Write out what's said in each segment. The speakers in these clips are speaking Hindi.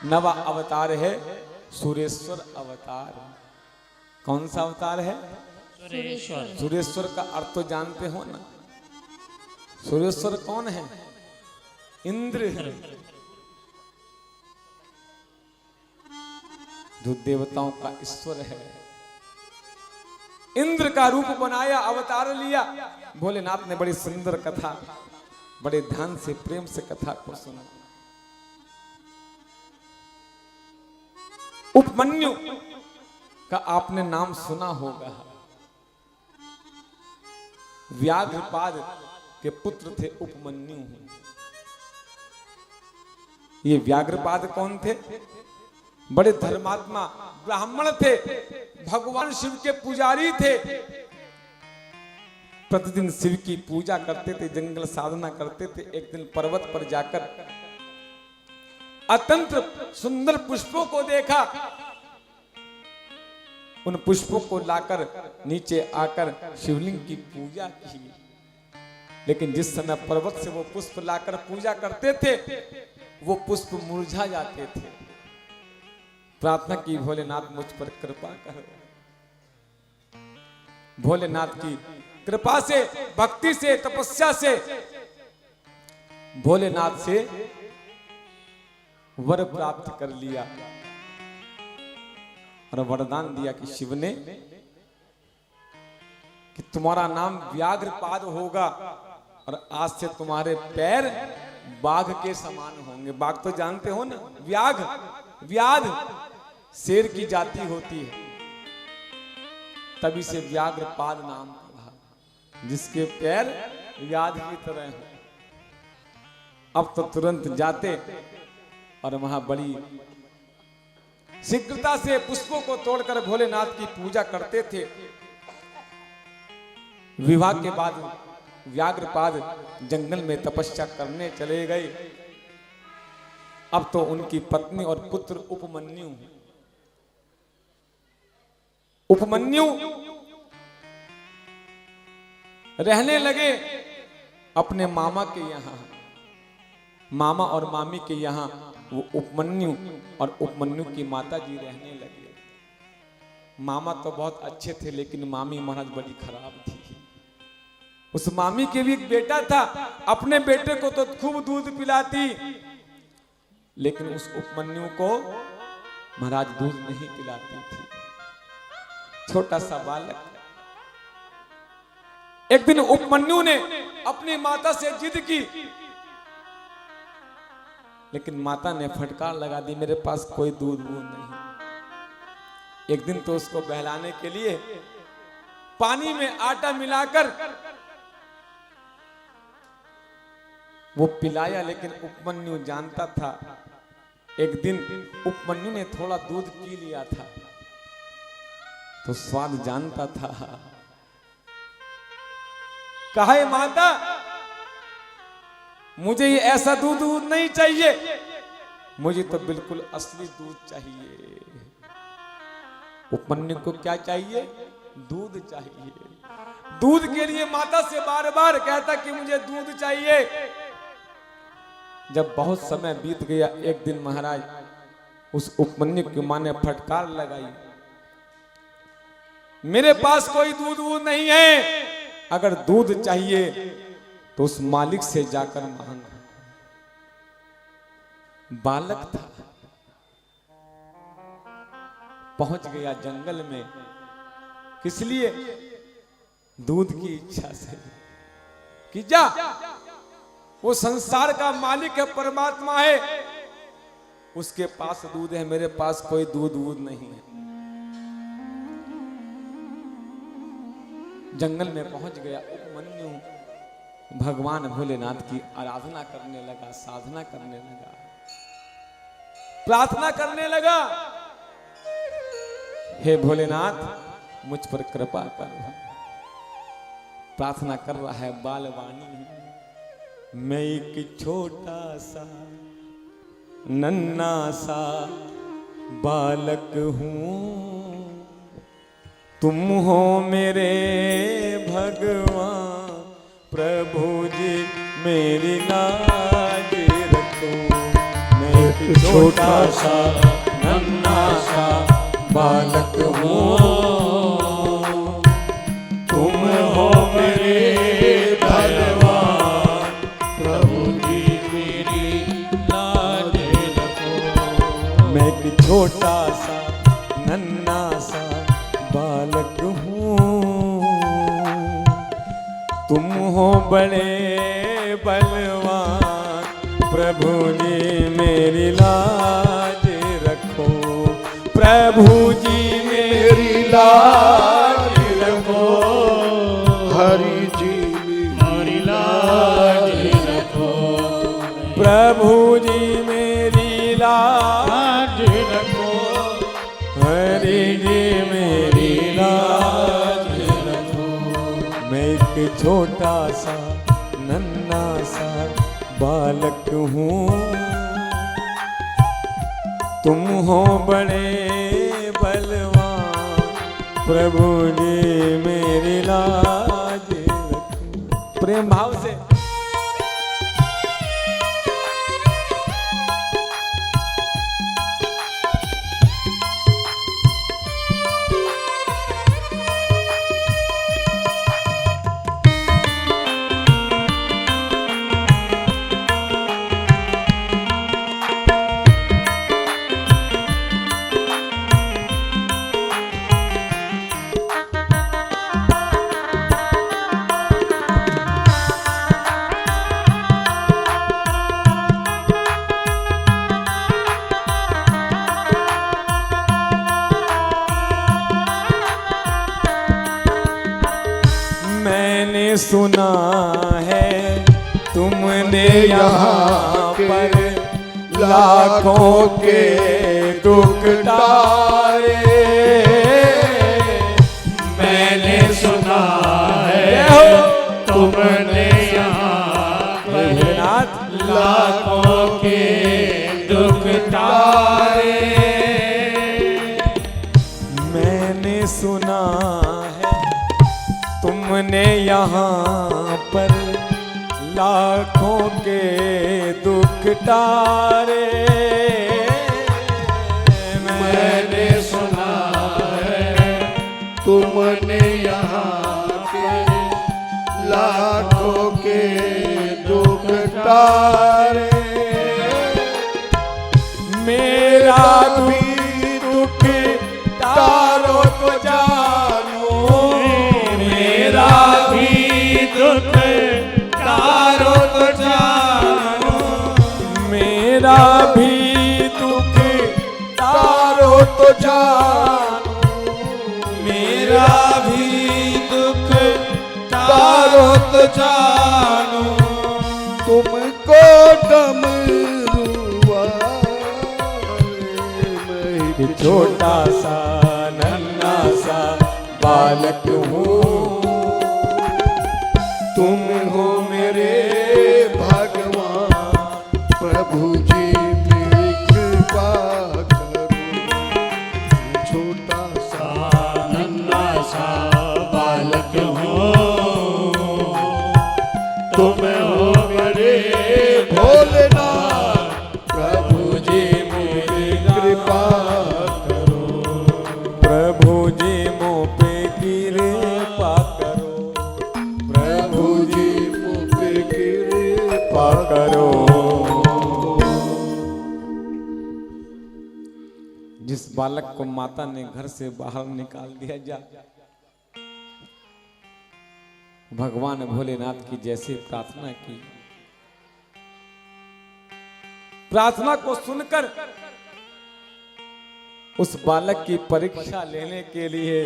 नवा अवतार है सुरेश्वर अवतार। कौन सा अवतार है? सुरेश्वर। सुरेश्वर का अर्थ तो जानते हो ना। सुरेश्वर कौन है? इंद्र है, जो देवताओं का ईश्वर है। इंद्र का रूप बनाया, अवतार लिया। भोलेनाथ ने बड़ी सुंदर कथा, बड़े ध्यान से प्रेम से कथा को सुना। उपमन्यु का आपने नाम सुना होगा। व्याघ्रपाद के पुत्र थे उपमन्यु। ये व्याघ्रपाद कौन थे? बड़े धर्मात्मा ब्राह्मण थे, भगवान शिव के पुजारी थे। प्रतिदिन शिव की पूजा करते थे, जंगल साधना करते थे। एक दिन पर्वत पर जाकर अत्यंत सुंदर पुष्पों को देखा। उन पुष्पों को लाकर नीचे आकर शिवलिंग की पूजा की। लेकिन जिस समय पर्वत से वो पुष्प लाकर पूजा करते थे, वो पुष्प मुरझा जाते थे। प्रार्थना की, भोलेनाथ मुझ पर कृपा करो। भोलेनाथ की कृपा से, भक्ति से, तपस्या से भोलेनाथ से वर प्राप्त कर लिया और वरदान दिया कि शिव ने कि तुम्हारा नाम व्याघ्रपाद होगा और आज से तुम्हारे पैर बाघ के समान होंगे। बाघ तो जानते हो ना, व्याघ्र शेर की जाति होती है, तभी से व्याघ्रपाद नाम पड़ा, जिसके पैर व्याघ्र की तरह हैं। अब तो तुरंत जाते और वहां बड़ी शीघ्रता से पुष्पों को तोड़कर भोलेनाथ की पूजा करते थे। विवाह के बाद व्याघ्रपाद जंगल में तपस्या करने चले गए। अब तो उनकी पत्नी और पुत्र उपमन्यु रहने लगे अपने मामा के यहाँ। मामा और मामी के यहाँ वो उपमन्यु और उपमन्यु की माता जी रहने लगे। मामा तो बहुत अच्छे थे, लेकिन मामी महाराज बड़ी खराब थी। उस मामी के भी एक बेटा था, अपने बेटे को तो खूब दूध पिलाती, लेकिन उस उपमन्यु को महाराज दूध नहीं पिलाती थी। छोटा सा बालक। एक दिन उपमन्यु ने अपनी माता से जिद की, लेकिन माता ने फटकार लगा दी, मेरे पास कोई दूध नहीं। एक दिन तो उसको बहलाने के लिए पानी में आटा मिलाकर वो पिलाया, लेकिन उपमन्यु जानता था। एक दिन उपमन्यु ने थोड़ा दूध पी लिया था, तो स्वाद जानता था। कहा, माता मुझे ये ऐसा दूध नहीं चाहिए, मुझे तो बिल्कुल असली दूध चाहिए। उपमन्यु को क्या चाहिए? दूध चाहिए। दूध के लिए माता से बार बार कहता कि मुझे दूध चाहिए। जब बहुत समय बीत गया, एक दिन महाराज उस उपमन्यु की मां ने फटकार लगाई, मेरे पास कोई दूध नहीं है, अगर दूध चाहिए तो उस मालिक से जाकर मांग। बालक था, पहुंच गया जंगल में, किस लिए? दूध की इच्छा से कि जा, वो संसार का मालिक है, परमात्मा है, उसके पास दूध है, मेरे पास कोई दूध नहीं है। जंगल में पहुंच गया उपमन्यु, भगवान भोलेनाथ की आराधना करने लगा, साधना करने लगा, प्रार्थना करने लगा, हे भोलेनाथ मुझ पर कृपा कर। प्रार्थना कर रहा है बालवाणी, मैं एक छोटा सा नन्हा सा बालक हूं, तुम हो मेरे भगवान, प्रभु जी मेरी लाज रखो। मैं छोटा सा नन्हा सा बालक हूँ, तुम हो मेरे बलवान, प्रभु जी मेरी लाज रखो। मैं एक छोटा सा नन्हा सा बालक हूँ, तुम हो बड़े बलवान, प्रभु जी मेरी लाज रखो। प्रभु जी मेरी लाज रखो, हरि जी मेरी लाज रखो, प्रभु जी मेरी लाज रखो, हरि जी मेरी लाज रखो। मैं एक छोटा सा नन्हा सा बालक हूँ, तुम हो बड़े बलवान, प्रभु जी मेरी लाज रखो। प्रेम भाव से सुना है तुमने यहाँ पर लाखों के दुख टारे। मैंने सुना है तुमने यहाँ पर लाखों के दुख टारे। मैंने सुना है तुमने यहाँ पर लाखों के दुख टारे। मैंने सुना है तुमने यहाँ पे लाखों के दुख टारे। मेरा भी दुख टारो तो जानो, मेरा भी दुख टारो तो जानो, मेरा भी दुख टारो तो जानो, मेरा भी दुख टारो तो जानो। तुमको डमरुआ मैं छोटा सा नन्हा सा बालक हूँ, तुम हो मेरे भगवान, प्रभु जी मेरी कृपा करो। छोटा सा नन्हा सा बालक हूँ, तुम हो मेरे भोलेनाथ, प्रभु जी मेरी कृपा करो। प्रभु जी मुँह पे कृपा करो, प्रभु जी मुझ पे कृपा करो। जिस बालक को माता ने घर से बाहर निकाल दिया जा, भगवान भोलेनाथ की जैसे प्रार्थना की, प्रार्थना को सुनकर उस बालक की परीक्षा लेने के लिए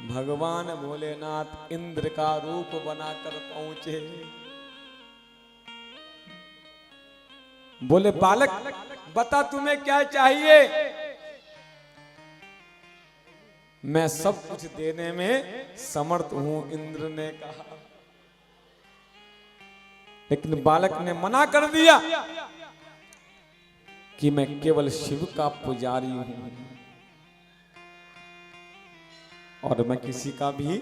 भगवान भोलेनाथ इंद्र का रूप बनाकर पहुंचे। बोले बालक बता तुम्हें क्या चाहिए, मैं सब कुछ देने में समर्थ हूं, इंद्र ने कहा। लेकिन बालक ने मना कर दिया कि मैं केवल शिव का पुजारी हूं और मैं किसी का भी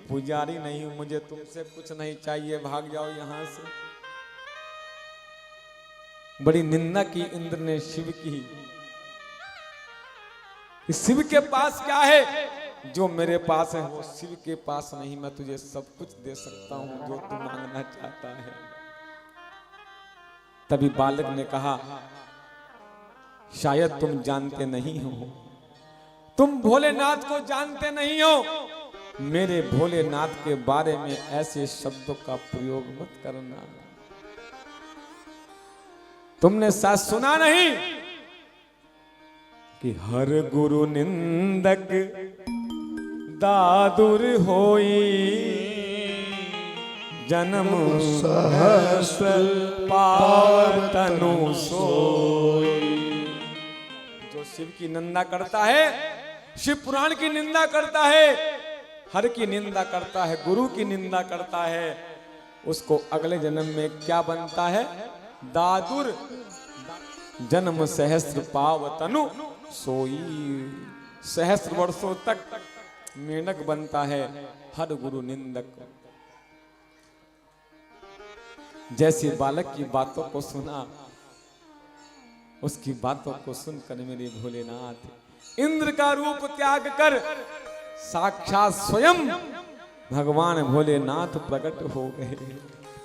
पुजारी नहीं हूं, मुझे तुमसे कुछ नहीं चाहिए, भाग जाओ यहां से। बड़ी निंदा की इंद्र ने शिव की। शिव के पास क्या है जो मेरे पास है वो शिव के पास नहीं। मैं तुझे सब कुछ दे सकता हूं जो तू मांगना चाहता है। तभी बालक ने कहा शायद तुम जानते नहीं हो, तुम भोलेनाथ को जानते नहीं हो। मेरे भोलेनाथ के बारे में ऐसे शब्दों का प्रयोग मत करना। तुमने शायद सुना नहीं कि हर गुरु निंदक दादुर होई, जन्म सहस्र पावतनु सोई। जो शिव की निंदा करता है, शिव पुराण की निंदा करता है, हर की निंदा करता है, गुरु की निंदा करता है, उसको अगले जन्म में क्या बनता है? दादुर। जन्म सहस्र पावतनु सोई। सहस्र वर्षों तक मेंढक बनता है हर गुरु निंदक। जैसे बालक की बातों को सुना, उसकी बातों को सुनकर मेरे भोलेनाथ इंद्र का रूप त्याग कर साक्षात स्वयं भगवान भोलेनाथ प्रकट हो गए।